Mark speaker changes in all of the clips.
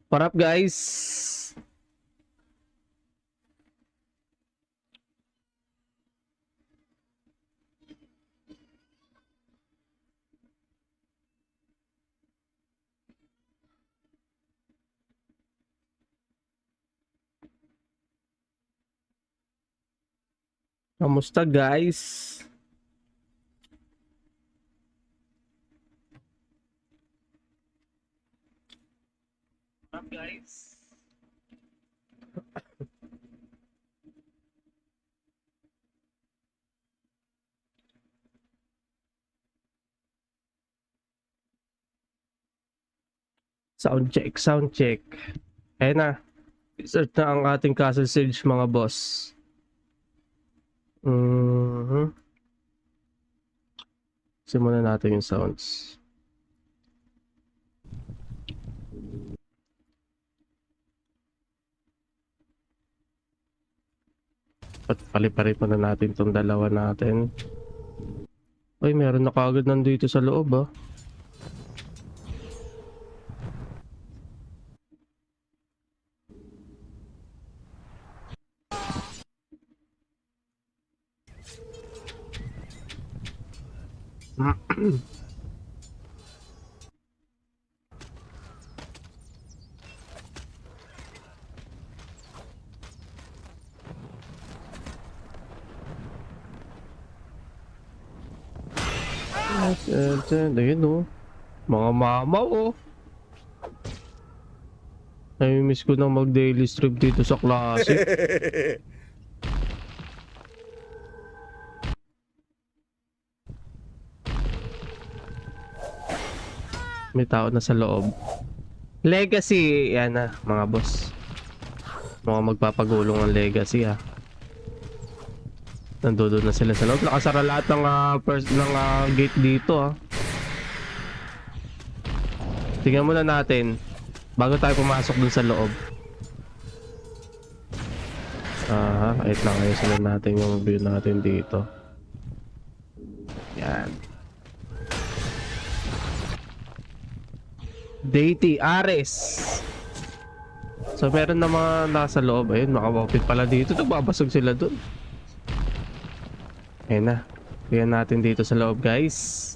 Speaker 1: What up, guys? Kamusta, guys? What up, guys? Sound check, sound check. Ayan na. Start na ang ating Castle Siege, mga boss. Simulan natin yung sounds. Pali-pari pa na natin itong dalawa natin. Ay, meron na kagad nandito sa loob, ah. Ayun, oh. Mga mamaw, oh. Nami-miss ko nang mag-daily stream dito sa klase. May tao na sa loob. Legacy, yan na, mga boss. Mga magpapagulong ang legacy, ah. Nandoon na sila sa loob. Nakasara lahat ng gate dito, ah. Tingnan muna natin bago tayo pumasok dun sa loob. Wait lang, ayusin natin yung view natin dito. Yan. Deity Ares. So meron na mga nasa loob. Ayun, makawapit pala dito. Nagbabasag sila dun. Ayun na. Tingnan natin dito sa loob, guys.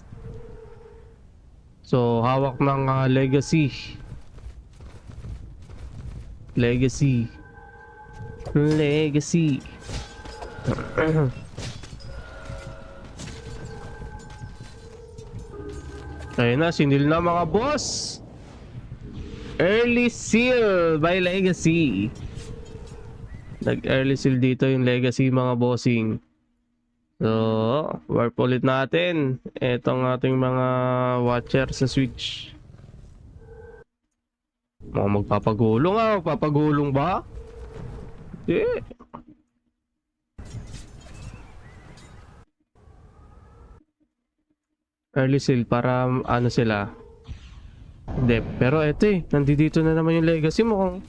Speaker 1: So hawak ng legacy. Legacy. Ayun na, sinil na mga boss. Early seal by Legacy. Nag-early seal dito yung Legacy, mga bossing. So, warp ulit natin. Etong ating mga watcher sa Switch. Mga magpapagulong, ah. Magpapagulong ba? Eh. Early seal para ano sila. Hindi, pero eto eh. Nandito na naman yung Legacy mo.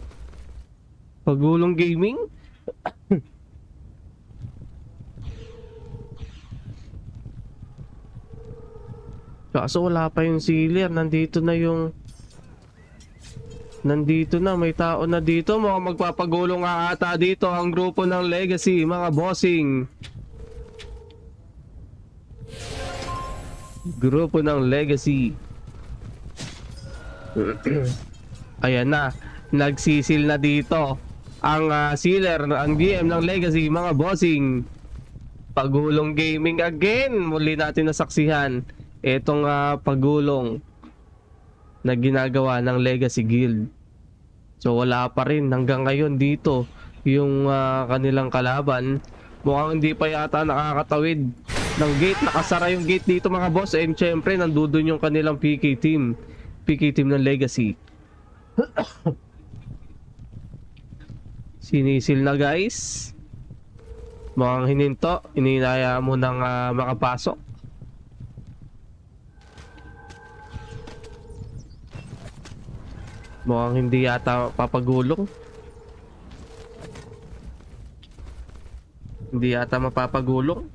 Speaker 1: Pagulong gaming. Kaso wala pa yung sealer. Nandito na yung... Nandito na, may tao na dito. Mga magpapagulong nga ata dito ang grupo ng Legacy, mga bossing. Grupo ng Legacy. Ayan na, nagsisil na dito ang sealer, ang GM ng Legacy, mga bossing. Pagulong gaming again. Muli natin nasaksihan itong pagulong na ginagawa ng Legacy Guild. So wala pa rin hanggang ngayon dito yung kanilang kalaban. Mukhang hindi pa yata nakakatawid ng gate. Nakasara yung gate dito mga boss. And syempre, nandudun yung kanilang PK team. PK team ng Legacy. Sinisil na guys. Mukhang hininto. Ininaya mo nang makapasok. Mukhang hindi yata papagulong. Hindi yata mapapagulong.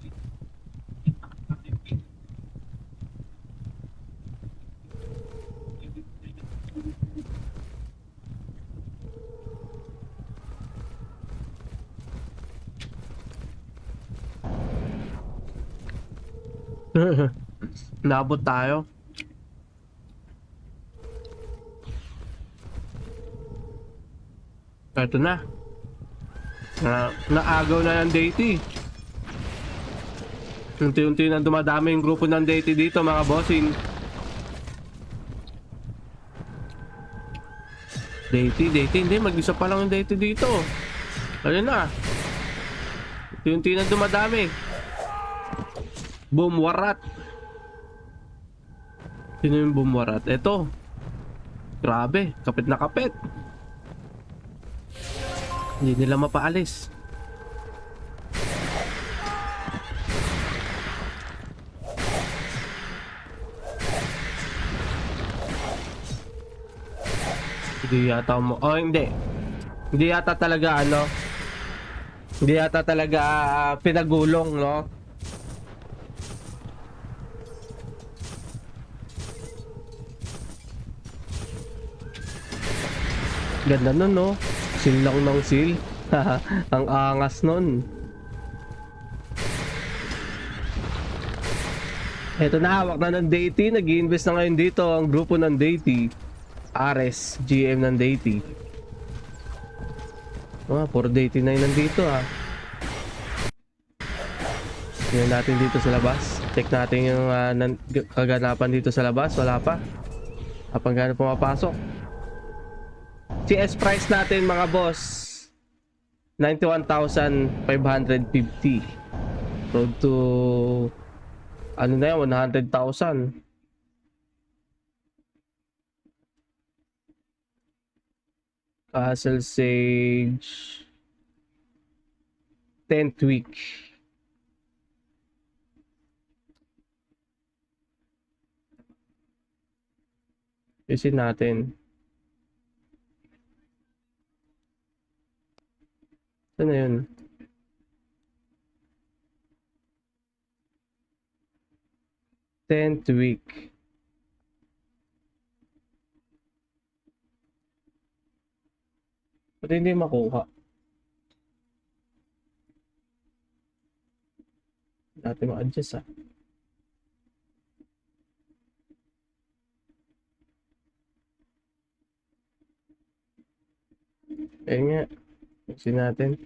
Speaker 1: Nabot tayo. Ito na. Naagaw na ng deity. Unti-unti na dumadami yung grupo ng deity dito mga bossing. Deity. Hindi, mag-isa pa lang yung deity dito. Ayun na. Unti-unti na dumadami. Boom, warat. Sino yung boom, warat? Ito. Grabe, kapit na kapit. Hindi nila mapaalis. Hindi yata mo. Oh, hindi. Hindi yata talaga ano. Hindi yata talaga pinagulong, no? Ganda nun, no? Seal lang ng seal. Ang angas nun. Eto na, hawak na ng deity. Nag-i-invest na ngayon dito ang grupo ng deity. Ares, GM ng deity. Puro deity na yun nandito Tingnan natin dito sa labas. Check natin yung kaganapan dito sa labas. Wala pa. Kapag gano'n pumapasok. CS price natin mga boss 91,550. Road to ano na yan, 100,000. Castle Sage 10th week. Isin natin. Saan na yun? Tenth week. Ba't hindi makuha? Natin ma-adjust Ayun nga. Isin natin.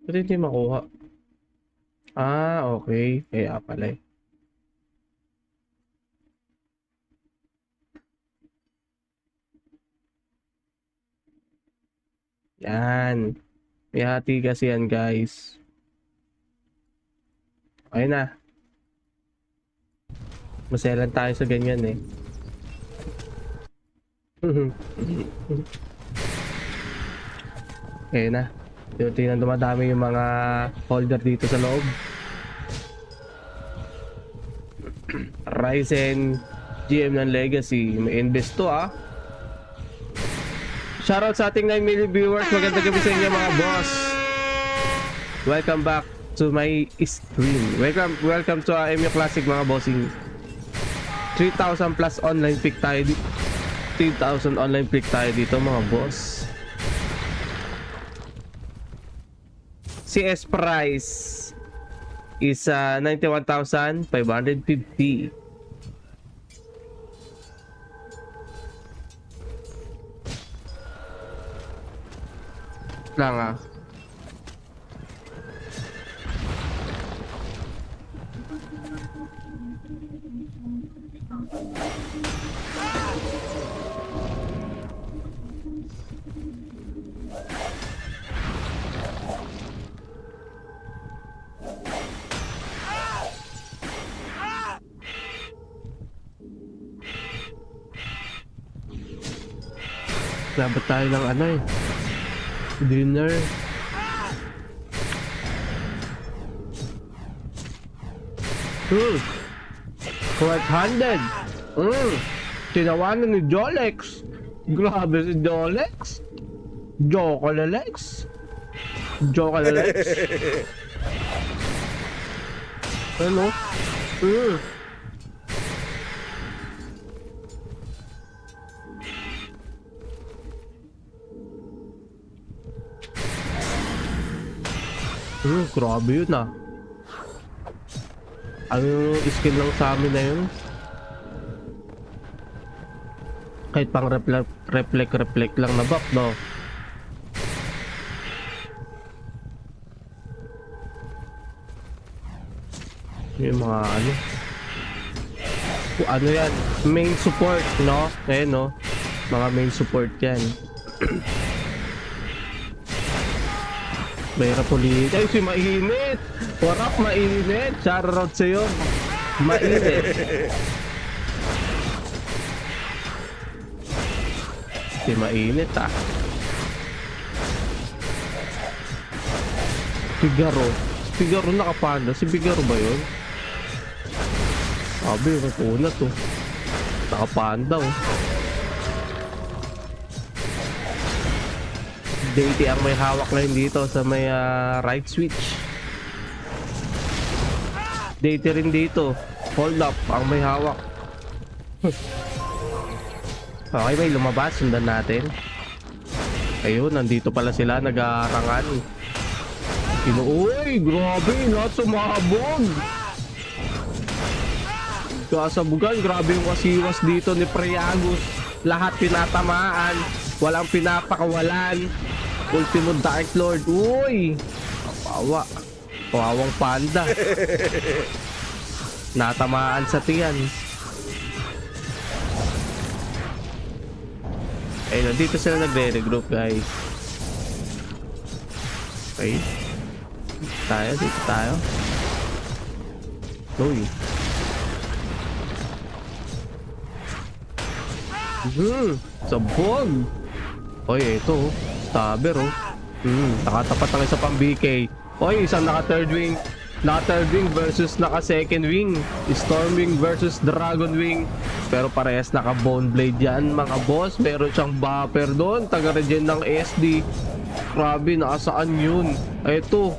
Speaker 1: Ba't hindi makuha? Okay. Kaya pala Yan. May hati kasi yan guys. Ayun na. Maselan tayo sa ganyan Ayun na. Tingnan dumadami yung mga holder dito sa loob. Ryzen GM ng Legacy. May invest to Shoutout sa ating 9 million viewers. Magandang gabi sa inyo mga boss. Welcome back to my stream. Welcome to MU Classic mga bossing. 3,000 plus online pick tayo dito. 3,000 online pick tayo dito mga boss. CS price is 91,550. Lang Nabot tayo ng ano eh. Dinner. Right-handed. Tinawanan ni Jolex. Grabe si Jolex. Jokalalex. Jokalalex. Ano? Grabe yun ah. Ano yung skill lang sa amin na yun? Kahit pang reflect lang na buff, no? Yung mga ano? Ano yan? Main support, no? Ayan, no? Mga main support yan. Mahirap ulit. Ay, si mainit! Warap, mainit! Shoutout sa'yo. Mainit. Si mainit, ah. Figaro nakapanda. Si Figaro ba yun? Sabi, una to. Nakapanda, oh. Deity ang may hawak ngayon dito sa may right switch. Deity rin dito. Hold up ang may hawak. Okay, may lumabas. Sundan natin. Ayun, nandito pala sila. Nag-aarangan. Uy, grabe. Lahat sumabog. Kasabugan. Grabe yung kasiwas dito ni Priagus. Lahat pinatamaan. Walang pinapakawalan. Ultimo Dark Lord. Uy! Kawawa. Kawawang panda. Natamaan sa tiyan. Ay, nandito sila nagre-regroup, guys. Okay. Dito tayo. Uy. Sabog. Oy, ito. Stabber, oh. Nakatapat ang isa pang BK. Oy, isang naka-third wing. Naka-third wing versus naka-second wing. Stormwing versus Dragon Wing. Pero parehas naka-bone blade yan, mga boss. Meron siyang buffer doon. Taga-regen ng SD. Grabe, nakasaan yun? Ito.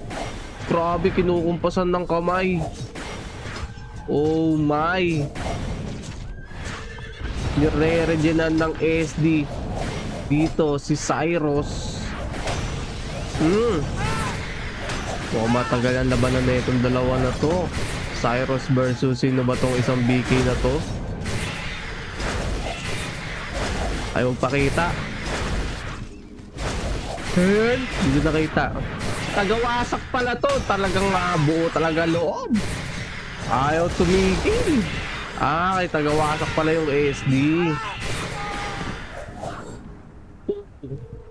Speaker 1: Grabe, kinukumpasan ng kamay. Oh my. Nire-regenan ng SD. Dito si Cyrus. Matagal ang labanan na itong dalawa na to. Cyrus versus sino ba tong isang BK na to? Ay, magpakita. Hindi nakita. Tagawasak pala to. Talagang buo talaga loob. Ayaw tumigil. Kay tagawasak pala yung ASD.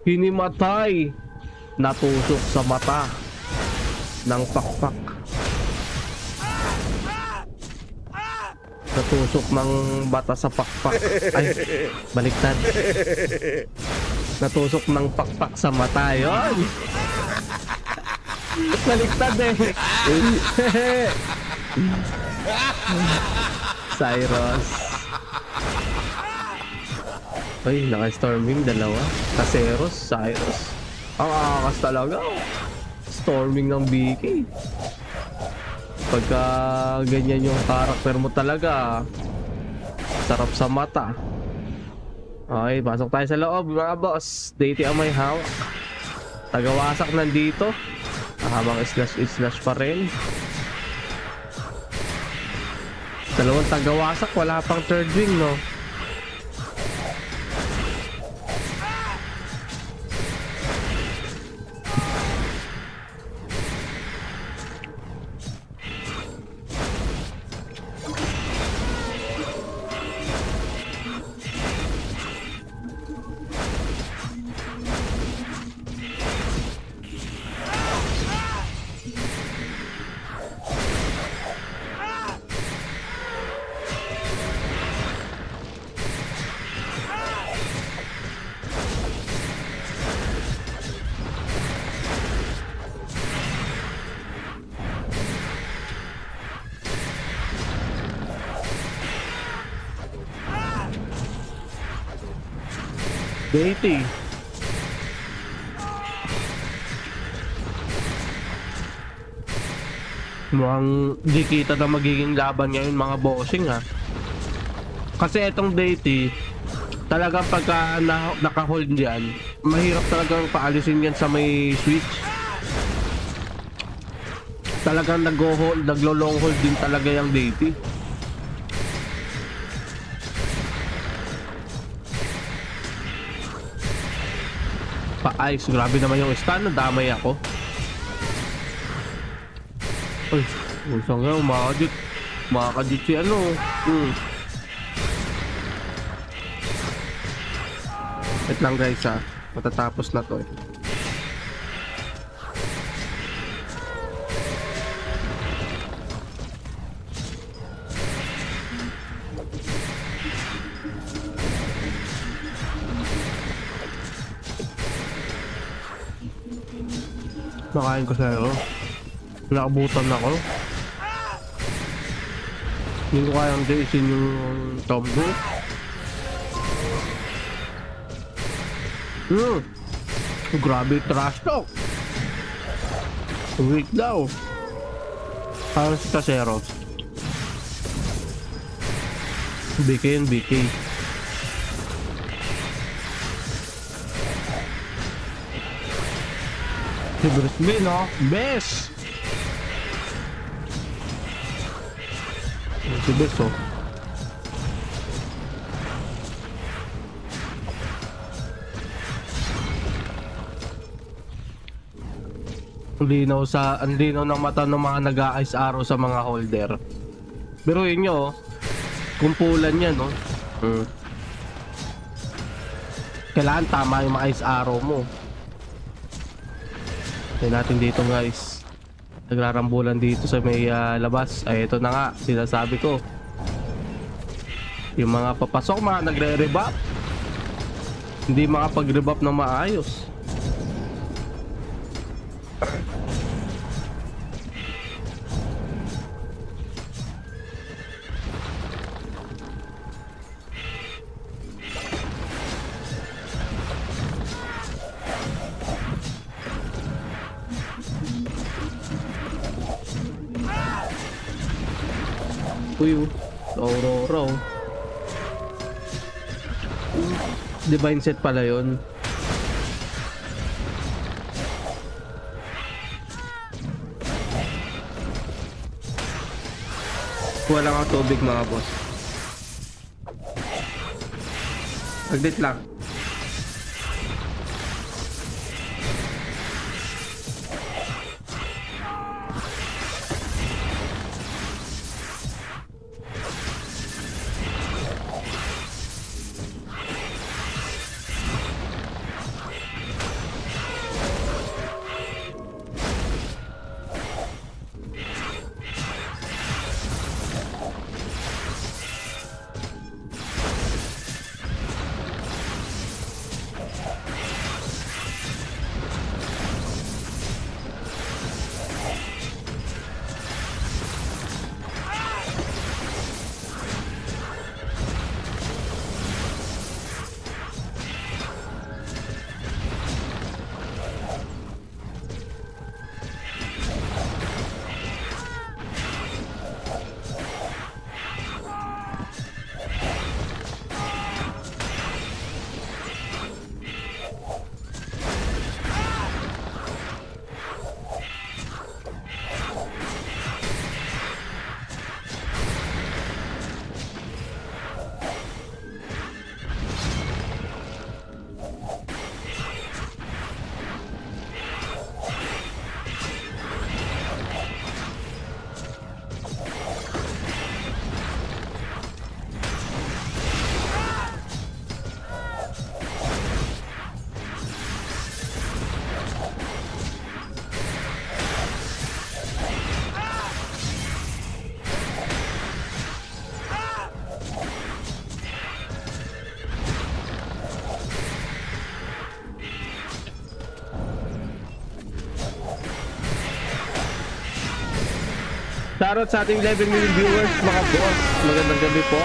Speaker 1: Hinimatay. Natusok sa mata ng pakpak. Natusok ng bata sa pakpak. Ay, baliktad. Natusok ng pakpak sa mata. Yun. Baliktad eh. Cyrus. Ay, naka-storming dalawa. Caseros, Cyrus. Ang akas talaga. Storming ng BK. Pagka ganyan yung karakter mo talaga, sarap sa mata. Okay, pasok tayo sa loob, mga boss. Deity ang may hawak. Tagawasak nandito. Habang slash pa rin. Dalawang tagawasak, wala pang third wing, no? Deity. Mukhang di kita na magiging laban ngayon mga bossing ha. Kasi itong Deity, talagang pagka naka-hold yan, mahirap talagang paalisin yan sa may switch. Talagang naglo-long hold din talaga yung Deity. Pa-ice, grabe naman yung stun, nadamay ako. Ay, usang nga, makakadit si ano. Wait lang guys ha, matatapos na to eh. Makain ko sa'yo. Nakabutan ako. Hindi ko kayang daisin yung tombo. Grabe trash talk. Wait daw. Parang si Caseros. BK and BK. Si Bruce B, no? Best! Si Best, oh. Ang linaw ng mata ng mga nag-a-ice arrow sa mga holder. Pero yun nyo, oh. Kumpulan yan, no? Kailangan tama yung mga ice arrow mo. Tignan natin dito guys. Nagrarambulan dito sa may labas. Ay ito na nga, sinasabi ko. Yung mga papasok, mga nagre-rebop. Hindi makapag-rebop na maayos. Uy, Aurora. Divine set pala yun. Kuha lang ang tubig mga boss. Agdit lang. Shoutout sa ating 11 million viewers mga boss. Magandang gabi po.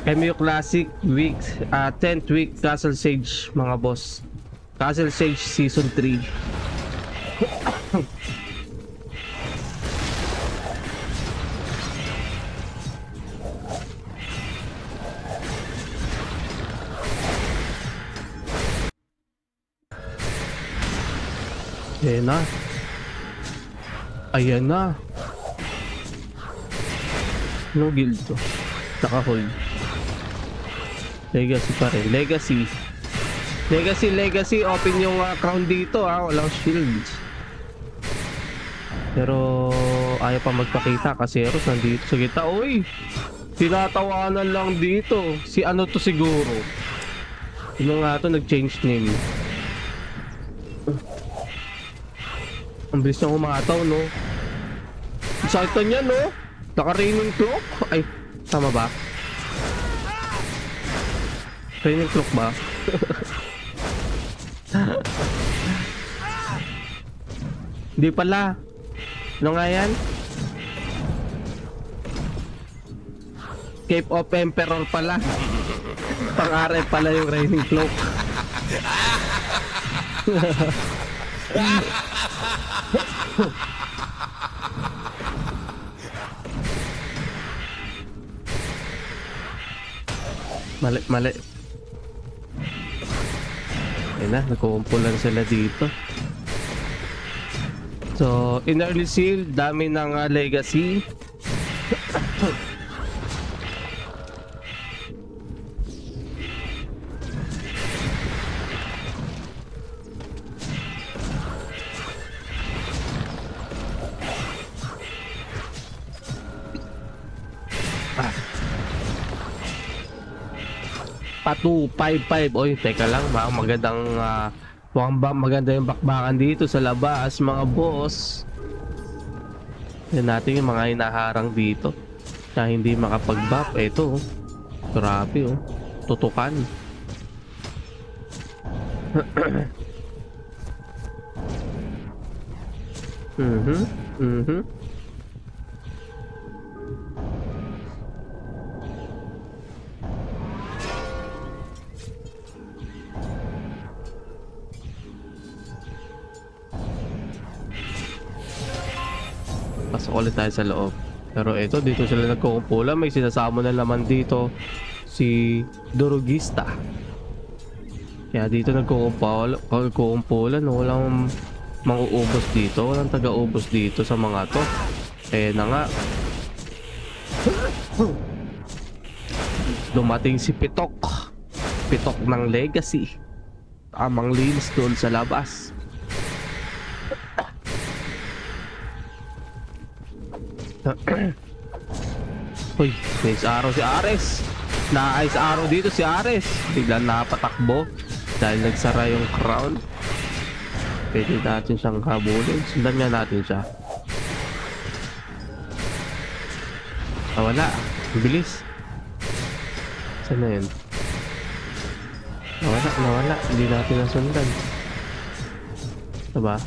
Speaker 1: MU Classic week 10th week Castle Sage mga boss. Castle Sage Season 3. Ayan na. Ayan na. No guild to. Naka-hold. Legacy pa rin. Legacy. Legacy. Open yung crown dito ha. Walang shields. Pero ayaw pa magpakita kasi Eros nandito sa gitna. Uy! Tinatawanan lang dito. Si ano to siguro. Sino nga to nag-change name. Ang bilis niyang umataw, no? Ang sakit na niya, no? Naka-raining cloak? Ay, tama ba? Raining cloak ba? Hindi pala. Ano nga yan? Cape of Emperor pala. Pang-aray pala yung raining cloak. Mali. Ayun na, nagkukumpulan sila dito. So, in early seal, dami ng legacy. Patu 5-5. Oy, teka lang, magandang maganda yung bakbakan dito sa labas, mga boss. Yan natin yung mga hinaharang dito na hindi makapag-buff. Ito, oh. Grabe, oh. Tutukan. Pasok ulit tayo sa loob. Pero ito, dito sila nagkukumpulan. May sinasamo na naman dito si Durugista. Kaya dito nagkukumpulan. Walang mang-uubos dito. Walang taga-ubos dito sa mga to. Eh na nga. Dumating si Pitok. Pitok ng Legacy. Amang linis doon sa labas. Uy, nice arrow si Ares. Na-ice arrow dito si Ares. Biglang napatakbo dahil nagsara yung crown. Pwede natin siyang habulin. Sundan nga natin siya. Wala. Bilis. Saan na yun? Nawala. Hindi natin nasundan. Diba?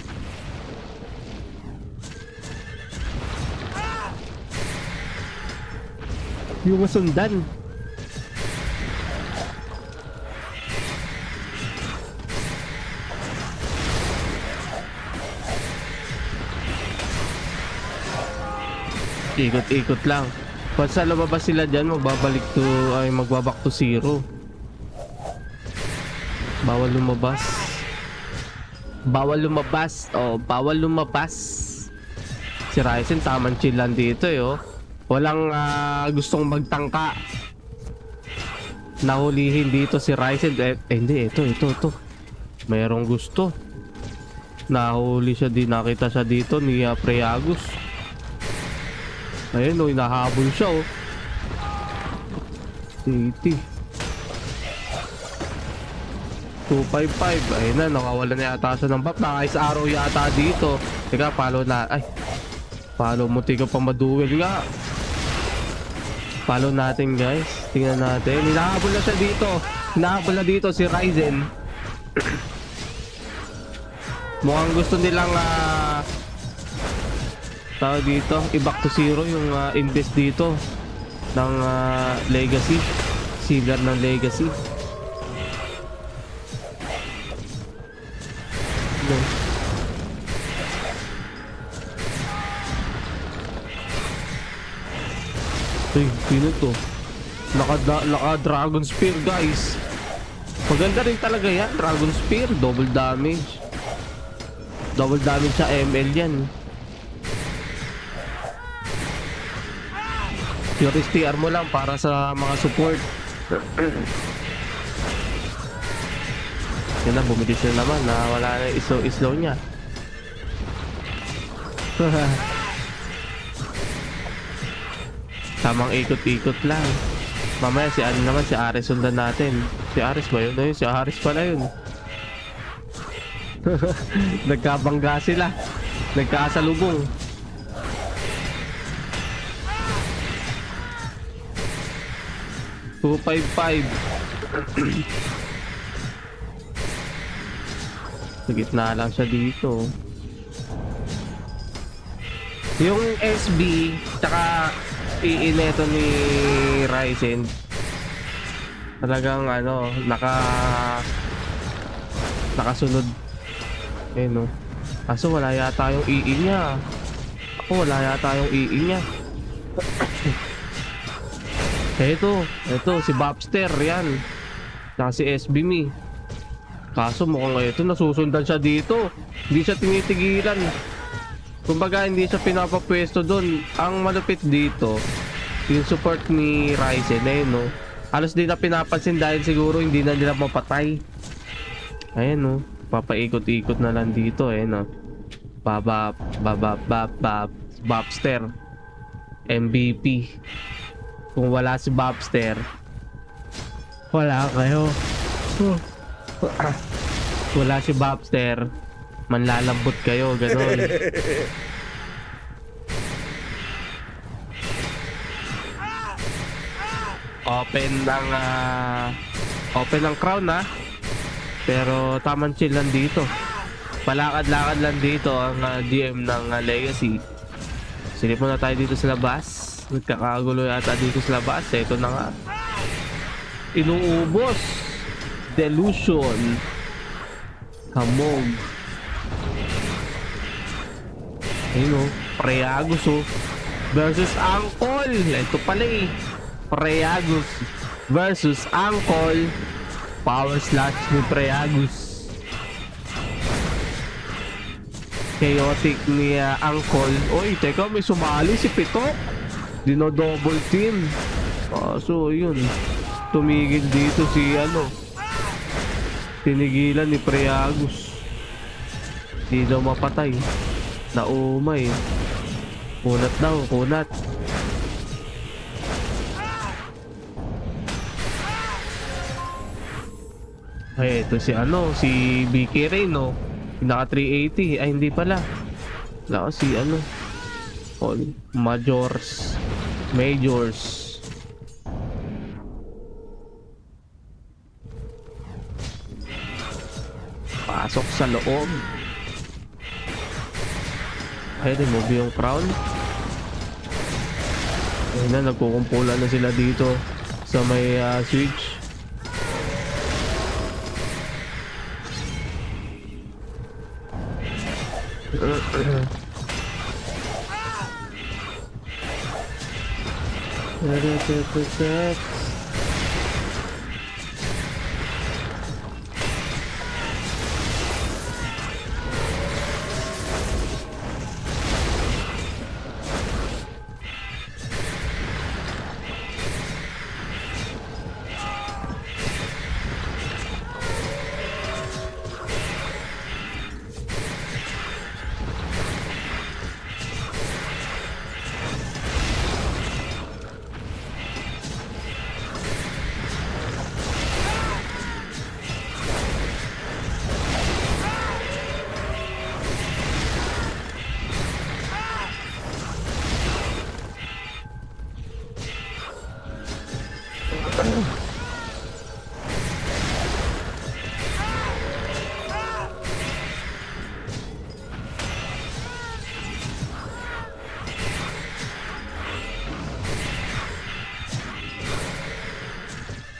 Speaker 1: Yung masundan. Ikot-ikot lang. Once na lumabas sila dyan, magbabak to zero. Bawal lumabas. Bawal lumabas. Si Ryzen tamang chill lang dito eh, oh. Walang gustong magtangka. Nahulihin dito si Ryzen. Hindi, ito. Mayroong gusto. Nahuli siya din, nakita siya dito ni Preagus. Ayun, oh, inahabol siya, oh. 80. 255. Ayun na, nakawala na yata siya ng buff. Naka-ice arrow yata dito. Teka, follow na. Ay, follow mo, tika pa maduel nga. Follow natin, guys. Tingnan natin. Hinahabol na siya dito. Hinahabol na dito si Ryzen. Mukhang gusto nilang tao dito, i-back to zero yung invest dito ng Legacy. Sealer ng Legacy. No. Uy, sino to? Naka Dragon Spear, guys. Maganda rin talaga yan. Dragon Spear, double damage. Double damage sa ML yan. Purity armo lang para sa mga support. Yan na, bumilis na naman na wala na slow niya. Tamang ikot-ikot lang. Mamaya si ano naman, si Ares sundan natin. Si Ares ba yun? Ayun, si Ares pala yun. Nagkabangga sila. Nagkasalubong. $255. Sa gitna lang siya dito. Yung SB tsaka iineto ni Ryzen talagang ano, nakasunod. Eh no. Kaso wala yata yung II niya. Wala yata yung II niya. Ito si Bobster yan. Tsaka si SB Me. Kaso mukhang ito nasusundan siya dito. Hindi siya tinitigilan. Kumbaga hindi siya pinapapwesto doon. Ang malupit dito, yung support ni Ryzen eh no. Halos di na pinapansin dahil siguro hindi na nila mapatay. Ayan no. Papaikot-ikot na lang dito eh no. Bobster. MVP. Kung wala si Bobster, wala kayo. Wala si Bobster, manlalambot kayo, gano'n. Open ang crown ha. Pero tamang chill lang dito. Palakad-lakad lang dito ang GM ng Legacy. Silip muna tayo dito sa labas. Nagkakagulo yata dito sa labas. Ito na nga. Inuubos. Delusion. Hamog. Ayun o. Preagus o. Versus Angkol. Ito pala eh. Preagus versus Angkol. Power slash ni Preagus. Chaotic ni Angkol. Oy, teka, may sumali si Pitok. Dino double team. So yun. Tumigil dito si ano. Tinigilan ni Preagus. Di daw mapatay. Naumay. Kunat daw, kunat. Ay, ito si ano, si BK Ray, no? Naka 380. Ay, hindi pala. Wala si ano. Majors. Pasok sa loob. Ay, remove yung crown. Ayun na, nagkukumpulan na sila dito sa may switch. Ready to protect.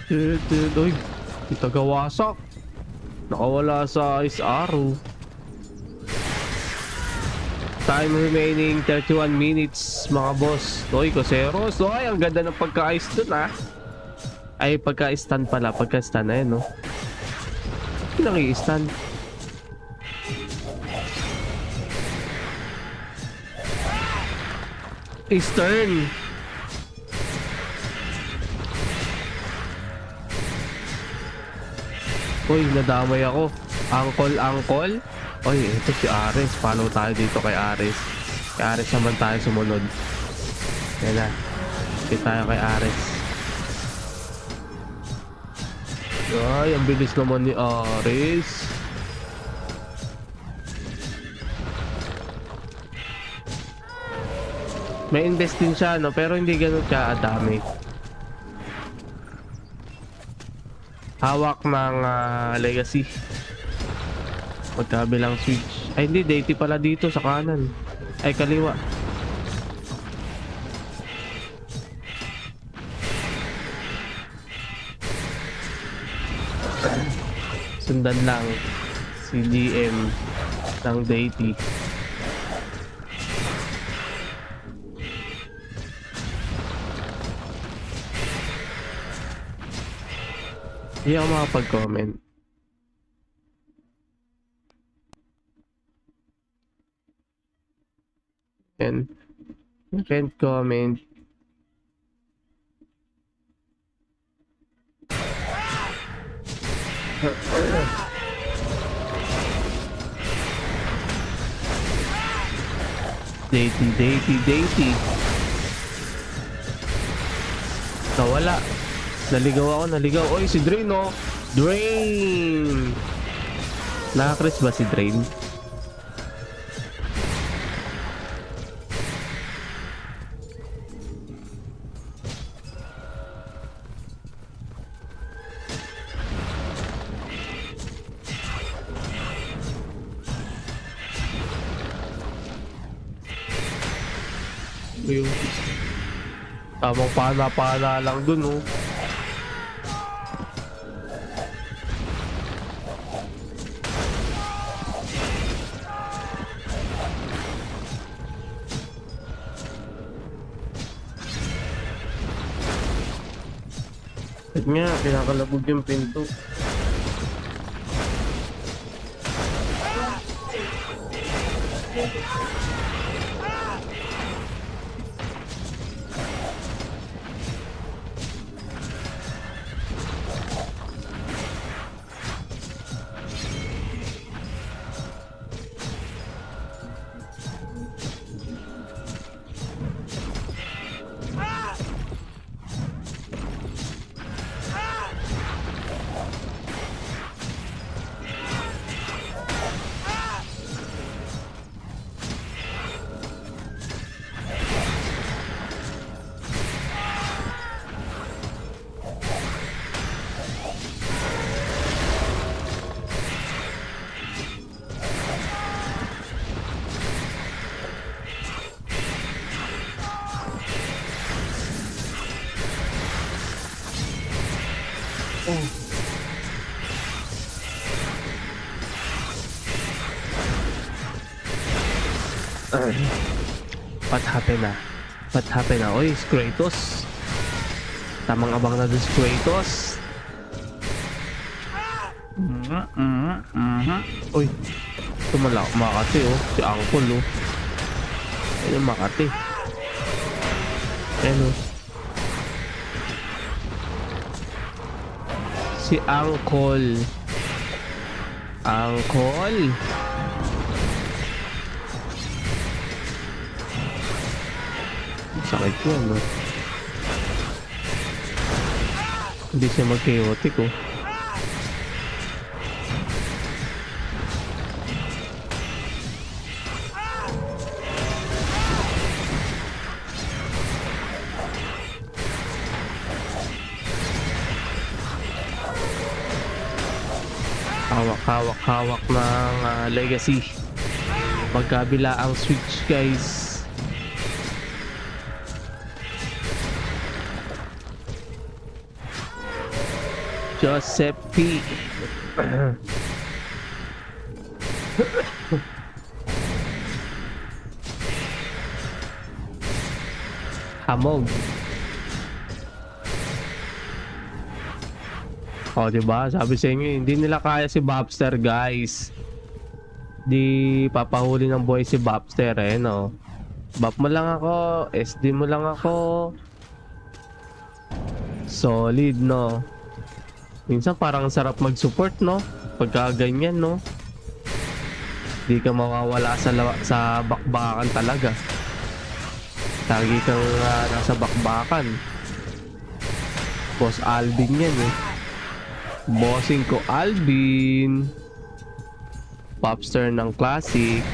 Speaker 1: Uy, itagawasak. Nakawala sa ice arrow. Time remaining 31 minutes mga boss. Uy, Koseros. Uy, ang ganda ng pagka-ice dun ah. Ay, pagka-stun pala. Pagka-stun, ayun no. Naki-stun. Eastern. Uy, nadamay ako. Angkol. Uy, ito si Ares. Follow tayo dito kay Ares. Kay Ares naman tayo sumunod. Yan na. Kita tayo kay Ares. Ay, ang bilis naman ni Ares. May invest din siya, no? Pero hindi ganun siya adami. Hawak ng legacy. Magkabilang switch. Ay hindi, deity pala dito sa kanan. Ay kaliwa. Sundan lang si GM ng deity. Hindi ako makapag-comment. And you can't comment. Deity. Nawala. Naligaw. Oy, si Drain, oh. Drain! Nakakris ba si Drain? Yung tamang pana lang dun, oh. Bakit nga, kinakalabog yung pinto. What happened na? Oy, Kratos. Tamang abang na din si Kratos. Uy, tumala Makati, oh. Si Angkol, oh. Ayun yung Makati. Ayun, oh. Si Angkol. Sakit yan, no? Hindi siya mag-chaotic, oh. Hawak ng legacy. Magkabila ang switch, guys. Joseph P. Hamog. O, diba? Sabi sa inyo, hindi nila kaya si Bobster, guys. Di papahuli ng boy si Bobster, eh, no? Bop mo lang ako, SD mo lang ako. Solid, no? Minsan parang sarap mag-support, no? Pagka ganyan, no? Di ka mawawala sa bakbakan talaga. Lagi kang nasa bakbakan. Boss Alvin yan, eh. Bossing ko Alvin. Popster ng classic.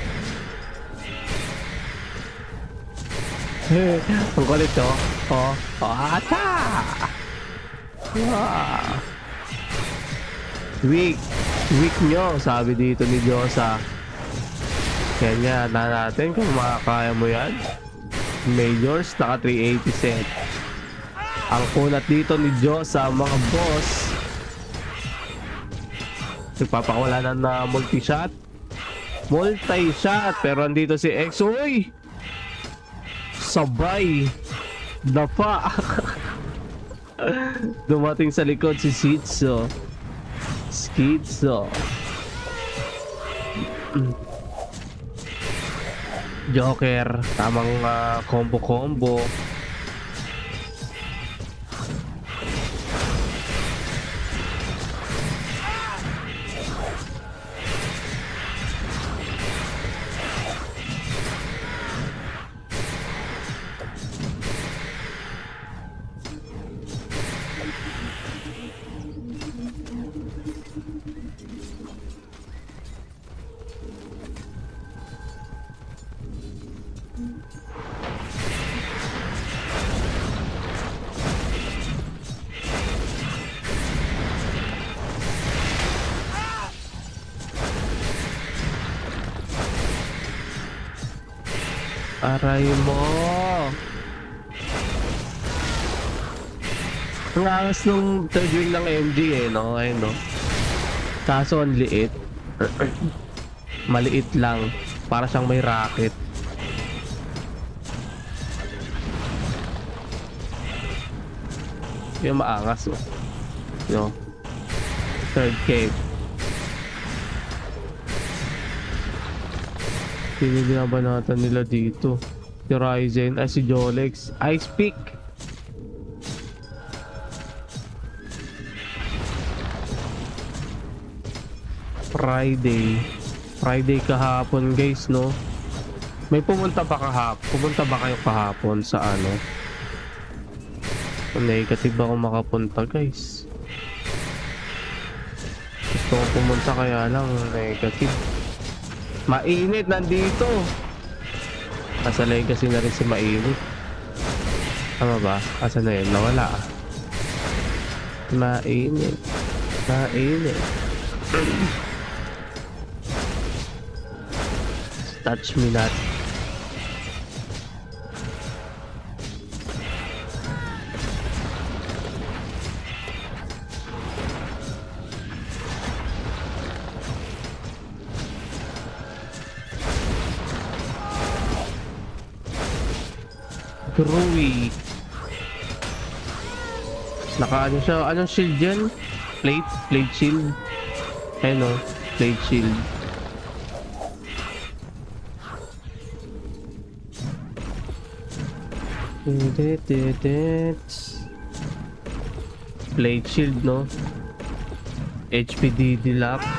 Speaker 1: Ang kulit, oh. Oh, ata! Wow. Weak nyo, sabi dito ni Diyosa. Kanya na natin kung makakaya mo yan. Majors, naka 380 set. Ang kunat dito ni Diyosa, mga boss. Nagpapakawala na multi-shot. Multi-shot, pero andito si X. Uy! Sabay! Dapa! Dumating sa likod si Schizo. Joker, tamang combo. Aray mo! Ang angas nung third wing ng MG, eh, no? Ayun, no? Kaso ang liit. Maliit lang. Para siyang may rocket. Yung maangas, oh. No? Third cave. Sino binabanatan nila dito? Si Ryzen, si Jolex. Ice Peak. Friday kahapon, guys, no? May pumunta ba kayo kahapon sa ano? Negative ako makapunta, guys. Gusto ko pumunta kaya lang negative. Mainit nandito. Kasalay kasi na rin si mainit. Tama ba? Asa na yun? Nawala, ah. Mainit. Touch me not. Rui. Naka-ano siya? Anong shield yan? Plate shield. Ayun, o. Plate shield. Plate shield, no? HPD Deluxe.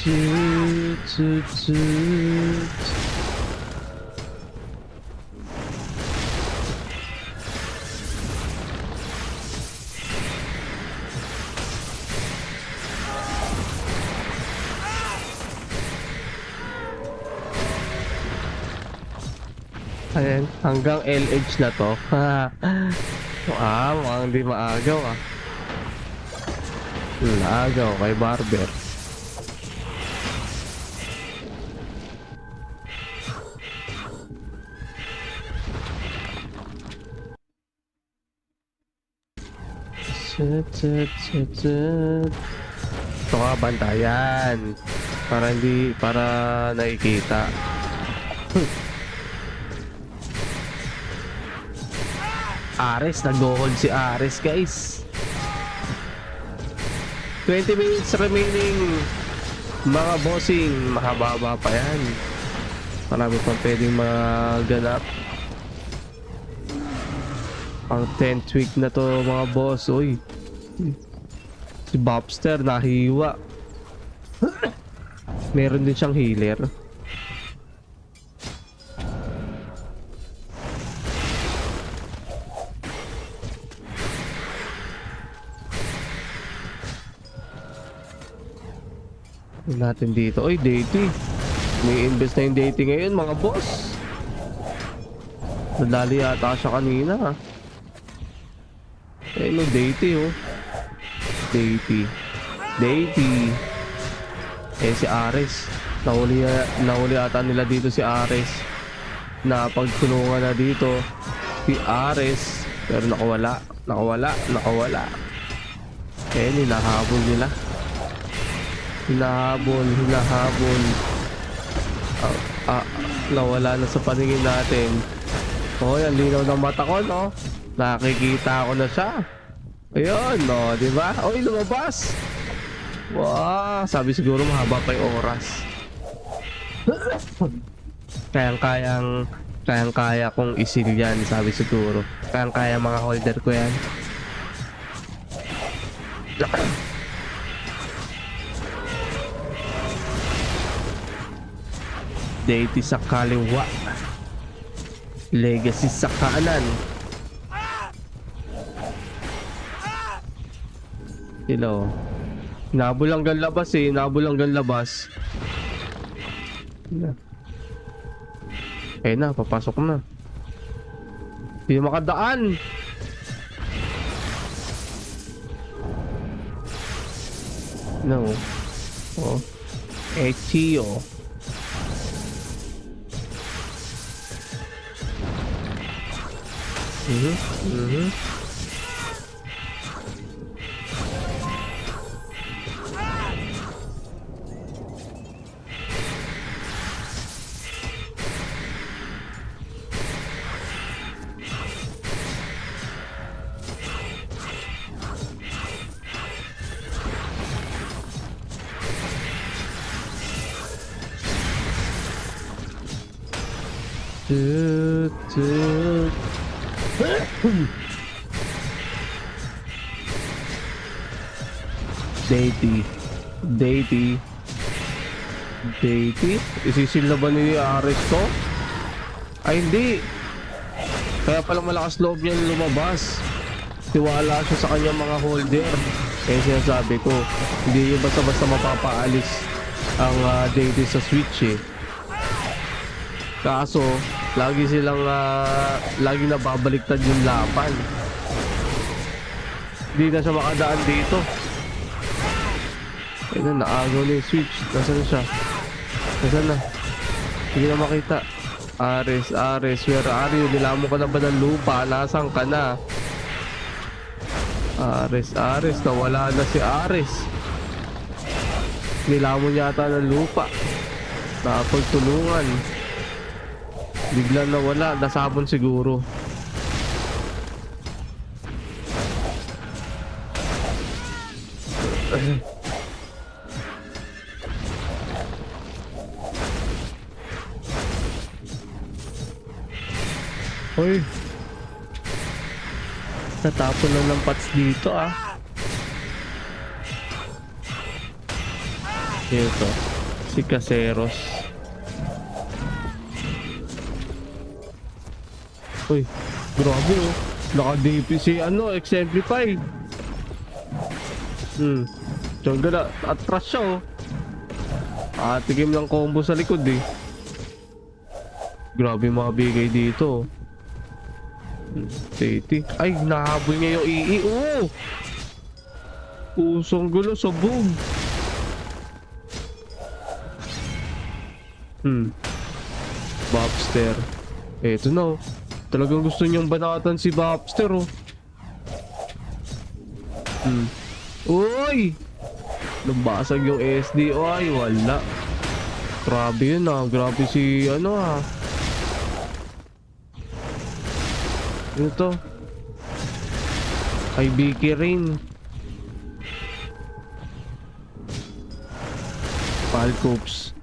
Speaker 1: Tut, tut, tut. Ayan, hanggang LH na to. Mukhang hindi maagaw ah. Naagaw kay Barber. Ito ka, bantayan. Para nakikita. Ares, nag-hold si Ares guys. 20 minutes remaining. Mga bossing, mahaba pa yan. Marami pang pwedeng maganap. Ang 10th week na to mga boss. Uy, si Bobster nahiwa. Meron din siyang healer. Natin dito. Oy, Deity. May invest na yung Deity ngayon mga boss. Nadali yata siya kanina. Eh no, Deity oh. Deity. Eh si Ares. Nahuli ata nila dito si Ares. Napagtulungan na dito si Ares. Pero nakawala. Eh hinahabol nila. Hinahabol. Nawala na sa paningin natin. Oh, yan linaw ng mata ko, no? Nakikita ko na siya. Ayun, no, di ba? Oy, lumabas. Wow, sabi siguro mahaba pa yung oras. Kayang-kaya kong isil yan, sabi siguro. Kayang-kaya mga holder ko yan. Deity sa kaliwa, Legacy sa kanan. Hello. Nabol hanggang labas eh. Eh na, papasok na. Hindi makadaan. No. Oh. Echio. Deity? Isisil na ba ni Ares to? Ay hindi. Kaya pala malakas loob niya lumabas. Tiwala siya sa kanyang mga holder. Kaya sinasabi ko, hindi yung basta-basta mapapaalis ang Deity sa Switch eh. Kaso, lagi nababaliktad yung laban. Hindi na siya makadaan dito. Ayun na, naagaw na yung Switch. Nasaan siya? Nasaan na? Hindi na makita. Ares, where are you? Nilamon ka na ba ng lupa? Nasaan ka na? Ares, nawala na si Ares. Nilamon yata ng lupa. Napagtulungan. Biglang nawala, nasabon siguro. Hoy, natapon lang ng pots dito ah. Dito. Si Caseros. Uy, grabe oh. Naka-DP si Exemplify. Jungle na, atras siya oh. Tigim ng combo sa likod eh. Grabe mga bigay dito. Titi. Ay, nahabol niya yung II. Oh! Pusong gulo, sabog. Bobster. Eto na oh. Talagang gusto niyang banatan si Bobster oh. Uy! Nabasag yung SD. Ay, wala. Grabe yun ah. Grabe si Ano to? Ay, Vicky Rain. Falcops.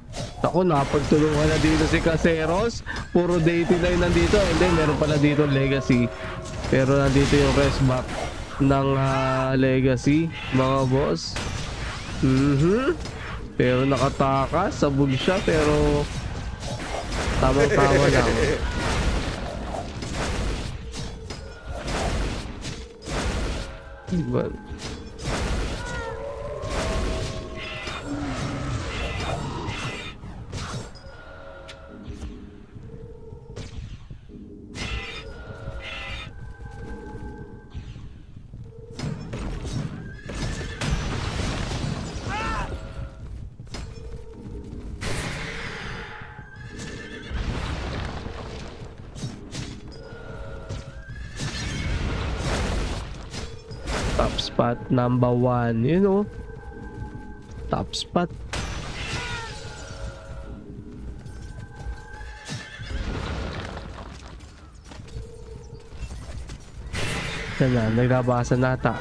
Speaker 1: Ako, napagtulungan na dito si Caseros. Puro day 89 nandito. Hindi, meron pala dito Legacy. Pero nandito yung rest back ng Legacy, mga boss. Pero nakatakas. Sabog siya, pero tamang-tama lang. Diba? Top spot number 1, you know. Top spot. Sana, nagbabasa nata.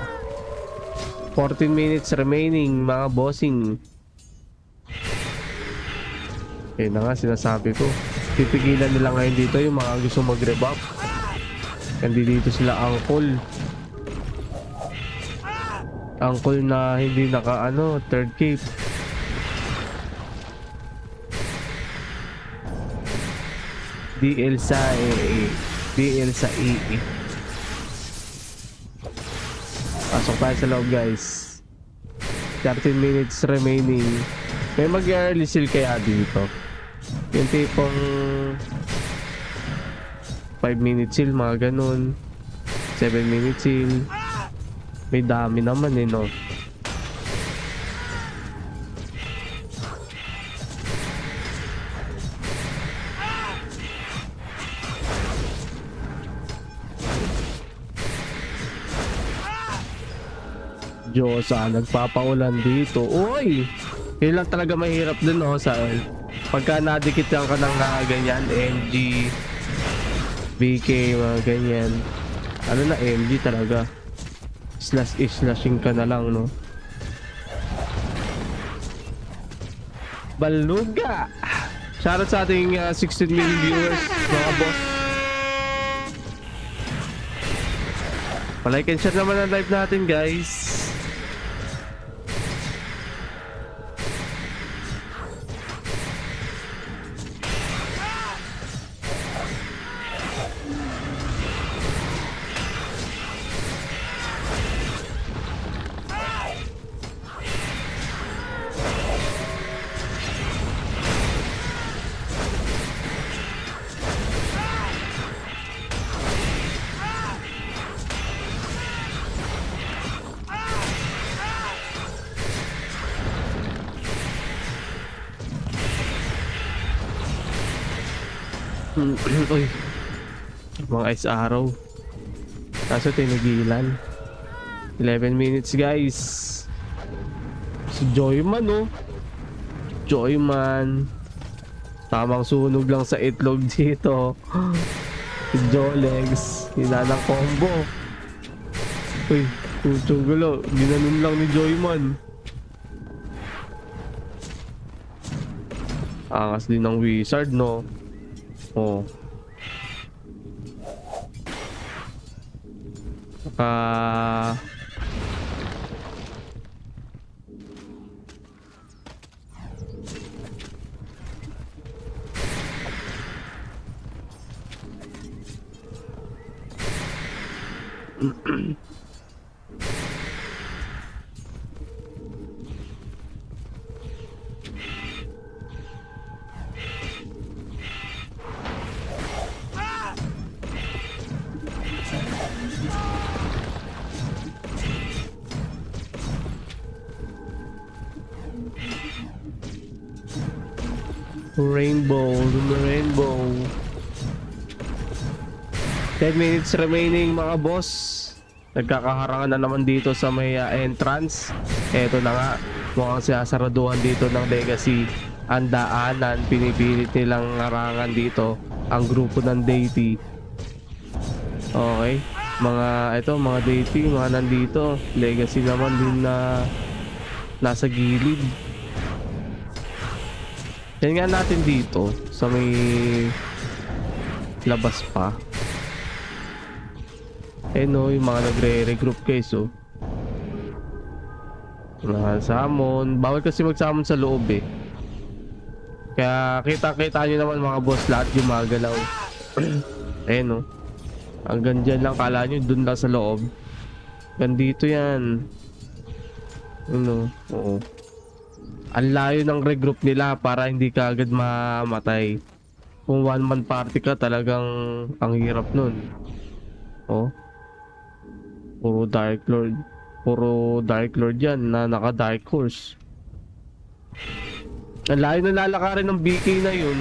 Speaker 1: 14 minutes remaining, mga bossing. Yun na nga, sinasabi ko. Pipigilan nila ngayon dito yung mga gusto mag-rebuff. Kandi dito sila Angkol na hindi naka third cape. DL sa EE. Pasok tayo sa loob guys. 13 minutes remaining. May mag-early seal kaya dito. Yung tipong 5 minutes seal, mga ganun. 7 minutes seal. May dami naman no. Diyosa, nagpapaulan dito. Uy! Yun lang talaga mahirap dun sa pagka nadikit lang ka ng ganyan, MG, BK, mga ganyan. MG talaga. Slashing ka na lang, no? Baluga! Shoutout sa ating 16 million viewers, mga boss. Palike and share naman ang live natin, guys. Uy, mga ice arrow. Kaso tinigilan. 11 minutes guys. Si Joyman Joyman. Tamang sunog lang sa itlog dito. Si Jolegs. Hinanang combo. Uy, putsong gulo. Ginanon lang ni Joyman. Angas din ng wizard, no? Oh. Rainbow, rainbow. 10 minutes remaining mga boss. Nagkakaharangan na naman dito sa may entrance. Eto na nga, mukhang sinasaraduhan dito ng Legacy ang daanan. Pinipilit nilang harangan dito ang grupo ng Deity. Okay, mga Deity, mga nandito. Legacy naman din na nasa gilid. Yan nga natin dito sa may labas pa. No, yung mga nagre-regroup guys, oh. Nakasamon. Bawal kasi magsamon sa loob eh. Kaya kita-kita nyo naman mga boss, lahat gumagalaw. No. Hanggang dyan lang, kala nyo dun lang sa loob. Gandito yan. Oo. Ang layo ng regroup nila para hindi ka agad mamatay. Kung one man party ka, talagang ang hirap nun. Oh. Puro Dark Lord yan na naka Dark Horse. Ang layo na lalakarin ng BK na yun.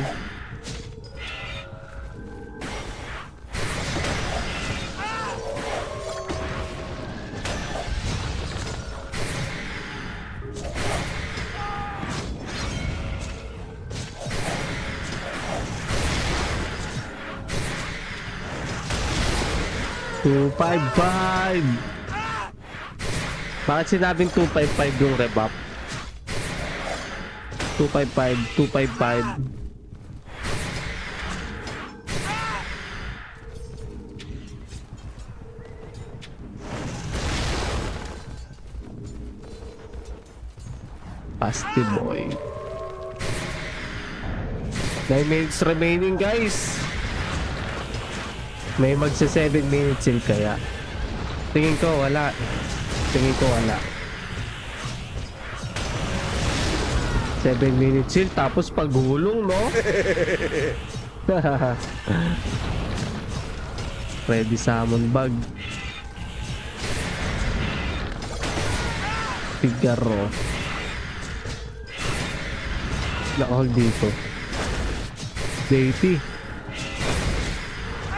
Speaker 1: $255. Bakit sinabing 255 yung rebuff? 255. Pasty boy. 9 minutes remaining guys. May magsa 7 minutes seal kaya. Tingin ko wala. 7 minutes seal tapos paghulong, no? Ready salmon bag. Figaro. Nakahol dito. Deity.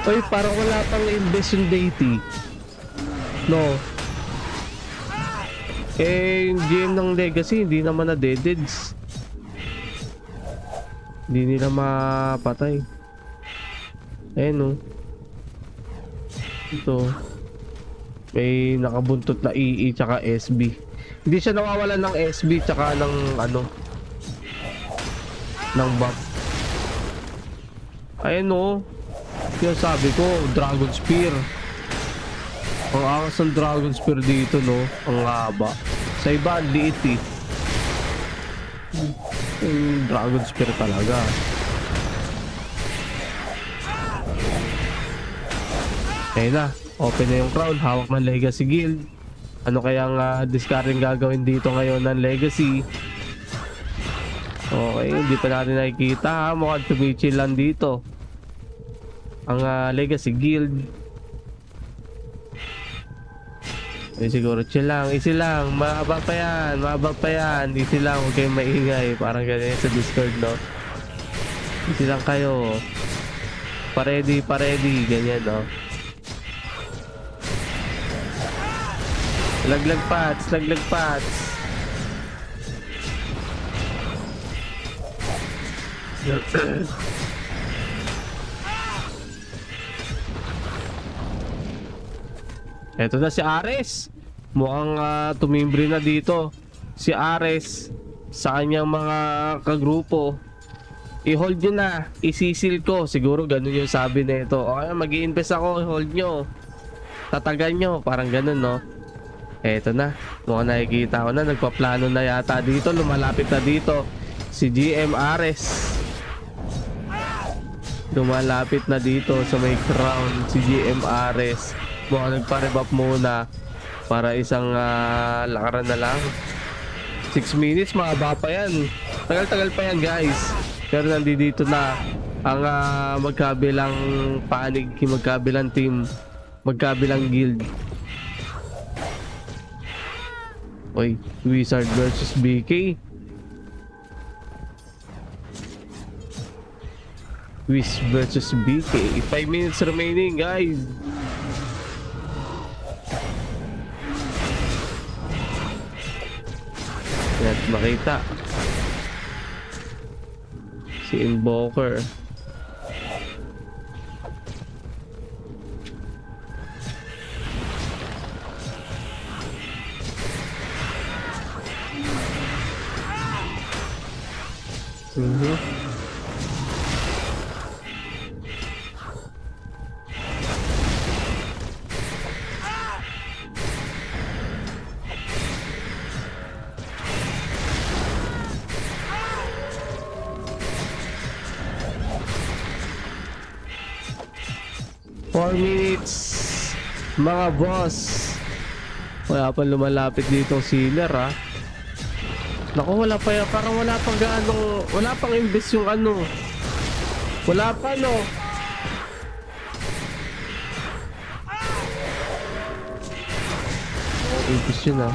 Speaker 1: Oy, parang wala pang invest yung Deity. No. Yung GM ng Legacy, hindi naman na deadeds. Hindi nila mapatay. No. Ito. May nakabuntot na EE tsaka SB. Hindi siya nawawalan ng SB tsaka ng ng buff. No. Yung sabi ko, Dragon Spear. Ang angas ng Dragon Spear dito, no? Ang haba. Sa iba, ang liit eh. Yung Dragon Spear talaga. Na. Open na yung crowd. Hawak ng Legacy Guild. Ano kayang discarding gagawin dito ngayon ng Legacy? Okay, hindi pa natin nakikita ha. Mukhang tumichill lang dito ang Legacy Guild. Siguro chill lang, easy lang, maabang pa yan, easy lang, huwag kayong maingay, parang ganyan sa Discord, no? Easy lang kayo, pa-ready, ganyan, no? Laglag pats. Eto na si Ares. Mukhang tumimbre na dito si Ares sa kanyang mga kagrupo. I-hold nyo na, isisil ko. Siguro ganun yung sabi na ito. Okay, mag-i-invest ako, i-hold nyo, tatagan nyo, parang ganun, no? Eto na, mukhang nakikita ko na, nagpaplano na yata dito. Lumalapit na dito si GM Ares. Lumalapit na dito sa may crown si GM Ares. Mukhang nagpa-rebuff muna para isang lakaran na lang. 6 minutes, mahaba pa yan. Tagal-tagal pa yan guys. Pero nandito na ang magkabilang panig, magkabilang team, magkabilang guild. Oy, Wizard versus BK. Wiz versus BK. 5 minutes remaining guys. At makita si Invoker. Mhm. 4 minutes mga boss. Wala pa lumalapit dito sealer ha. Naku, wala pa yan. Parang wala pang gaano, wala pang invest yung ano. Wala pa no. Invest yun ha.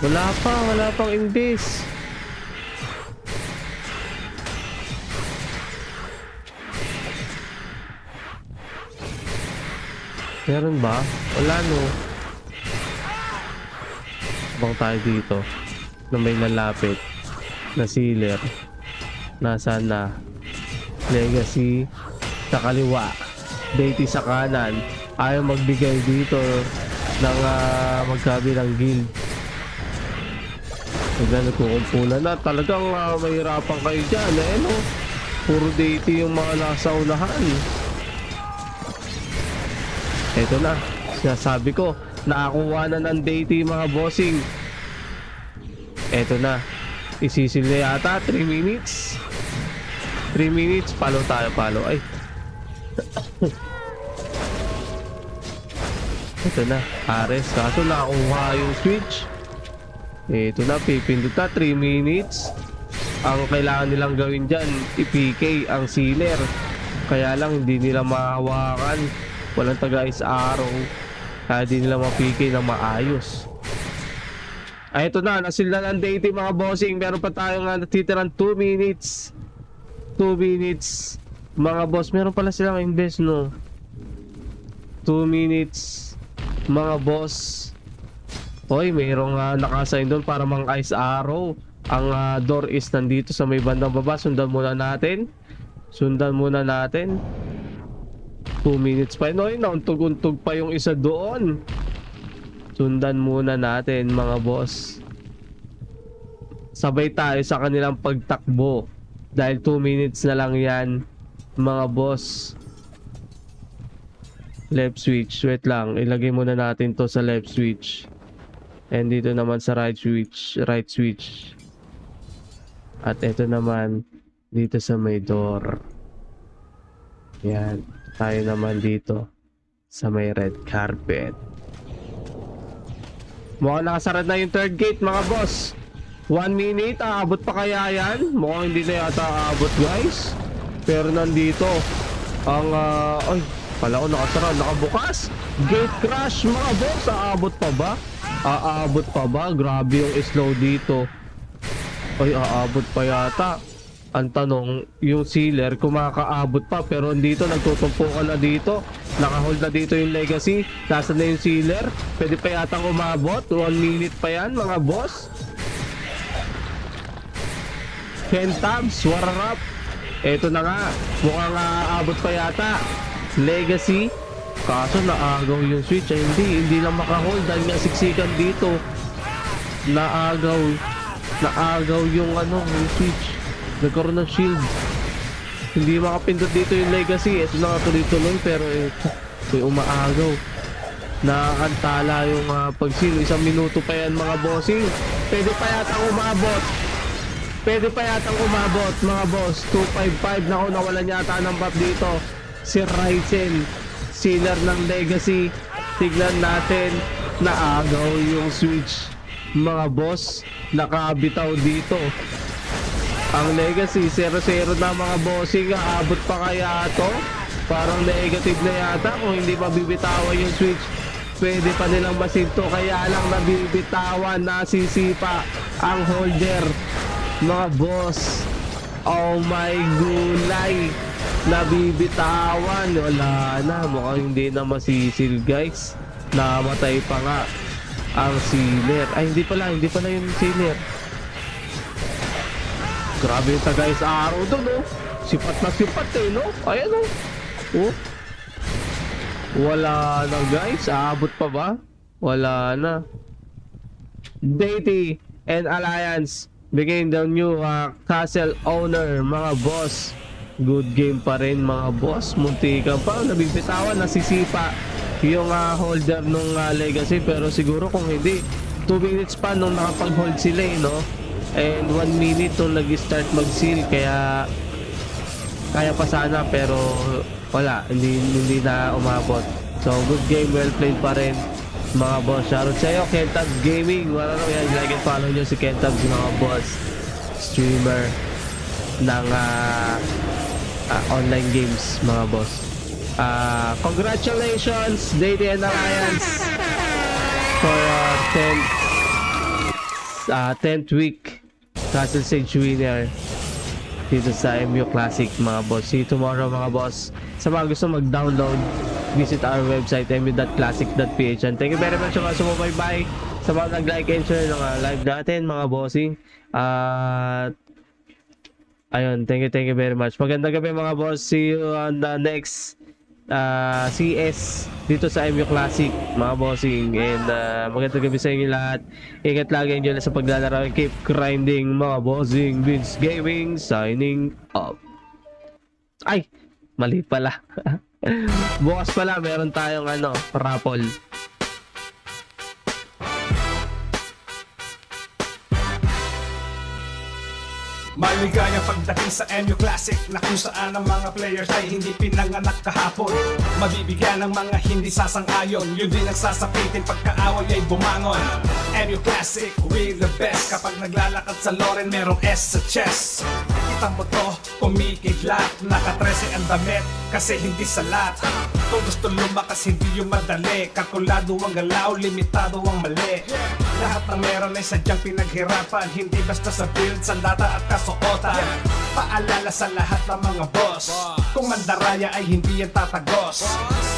Speaker 1: Wala pang invest. Meron ba? Wala no. Bang tayo dito na may lalapit na sealer. Nasaan na? Legacy sa kaliwa, deity sa kanan. Ayaw magbigay dito ng magkabilang guild. Nagkukumpulan na. Talagang mahirapan kayo dyan eh no. Puro deity yung mga nasa unahan. Ito na, sinasabi ko, nakakuha na ng deity mga bossing. Ito na, isisil na yata, 3 minutes. 3 minutes, palo tayo, palo. Ay. Ito na, Ares, kaso nakakuha yung switch. Ito na, pipindot na, 3 minutes. Ang kailangan nilang gawin dyan, i-PK ang sealer. Kaya lang, hindi nila mahawakan. Walang taga-ice arrow. Kaya di nila ma-PK na maayos. Ay, ito na. Nasil na ng deity mga bossing. Meron pa tayo nga natitirang 2 minutes. 2 minutes. Mga boss, meron pala silang invest no. 2 minutes. Mga boss. Hoy, mayroong nakasign doon para mang ice arrow. Ang door is nandito sa may bandang baba. Sundan muna natin. 2 minutes pa. No, nauntog-untog pa yung isa doon. Sundan muna natin mga boss. Sabay tayo sa kanilang pagtakbo. Dahil 2 minutes na lang yan mga boss. Left switch. Wait lang. Ilagay muna natin to sa left switch. And dito naman sa right switch. Right switch. At ito naman dito sa may door. Yan. Tayo naman dito sa may red carpet. Mukhang nakasarad na yung third gate mga boss. 1 minute, aabot pa kaya yan? Mukhang hindi na yata aabot guys. Pero nandito ang ay, pala ko nakasarad, nakabukas. Gate crash mga boss, aabot pa ba? Aabot pa ba? Grabe yung slow dito. Ay, aabot pa yata. Ang tanong, yung sealer kumakaabot pa pero dito nagtutumpo ka na dito. Nakahold na dito yung legacy. Nasaan na yung sealer? Pwede pa yatang umabot. 1 minute pa yan mga boss. 10 tabs, wararap. Eto na nga, mukhang aabot pa yata. Legacy. Kaso naagaw yung switch. Ay, hindi lang makahold dahil nga siksikan dito. Naagaw yung yung switch. Nagkaroon ng shield. Hindi makapindot dito yung legacy. Ito na nga tuloy-tuloy pero ito may umaagaw. Nakakantala yung pag-seal. 1 minuto pa yan mga bossing. Pwede pa yata umabot. Pwede pa yatang umabot mga boss. 255 na nawalan yata ng buff dito. Si Ryzen, sealer ng Legacy. Tignan natin, naagaw yung switch. Mga boss, nakabitaw dito. Ang Legacy, 0-0 na mga bossing. Aabot pa kaya to? Parang negative na yata kung hindi pa bibitawan yung switch. Pwede pa nilang masinto, kaya lang nabibitawan, nasisipa ang holder. Mga boss, oh my gulay, nabibitawan. Wala na, mukhang hindi na masisil guys. Namatay pa nga ang sealer. Ay, hindi pala yung sealer. Grabe yung guys, araw doon, no? Sipat na sipat eh, no? Ayan, no? Oh. Wala na guys, aabot pa ba? Wala na. Deity and Alliance became the new castle owner, mga boss. Good game pa rin mga boss. Muntikan pa, nabibitawan, nasisipa yung holder nung Legacy. Pero siguro kung hindi, 2 minutes pa nung nakapag-hold sila eh, no? And 1 minute nung nag-start mag-seal. Kaya pa sana, pero wala, hindi na umabot. So good game, well played pa rin mga boss. Shoutout sa iyo, Kentab Gaming. Wala nang yan, like and follow nyo si Kentab, mga boss. Streamer ng online games mga boss. Congratulations Deity and Alliance for 10th week Castle Sage winner dito sa MU Classic mga boss. See you tomorrow mga boss. Sa mga gusto mag-download, visit our website mu.classic.ph. And thank you very much sa mga sumubaybay, sa mga nag-like and share ng live natin mga bossing. Ayun, thank you very much. Magandang gabi mga boss. See you on the next CS dito sa MU Classic mga bossing. And magandang gabi sa inyo lahat. Ingat lagi nyo sa paglalaro. Keep grinding mga bossing. Vince Gaming signing up. Ay, mali pala. Bukas pala meron tayong raffle.
Speaker 2: Maligaya pagdating sa MU Classic na kung saan ang mga players ay hindi pinanganak kahapon. Mabibigyan ng mga hindi sasang-ayon, yun din ang sasapitin pagkaaway ay bumangon. MU Classic, we the best. Kapag naglalakad sa Loren, merong S sa chest. Kita mo to, kumikidlat, naka-13 ang damit kasi hindi salat. Kung gusto lumakas, hindi yung madali. Kalkulado ang galaw, limitado ang mali. Lahat ng meron ay sadyang pinaghirapan, hindi basta sa build, sandata at kasuotan. Paalala sa lahat ng mga boss, kung mandaraya ay hindi yan tatagos.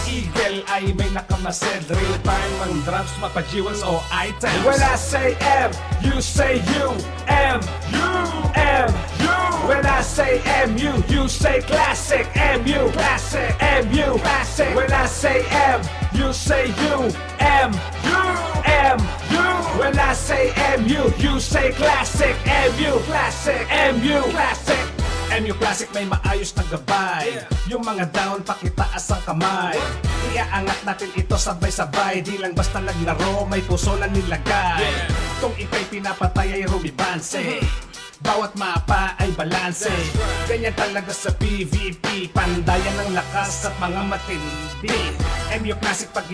Speaker 2: Eagle ay may nakamasid, real time ang drops, mapajiwals o items. When I say M, you say U, M, U, M, U. When I say MU, you say classic, MU, classic, MU, classic. When I say M, you say U, M, U, M, U. When I say MU, you say classic, MU, classic, MU, classic. MU Classic may maayos na gabay. Yung mga down, pakitaas ang kamay. Iaangat natin ito sabay-sabay. Di lang basta naglaro, may puso na nilagay. Kung ika'y pinapatay ay rumibanse, bawat mapa ay balanse. Ganyan talaga sa PvP, pandayan ng lakas at mga matindi. MU Classic pag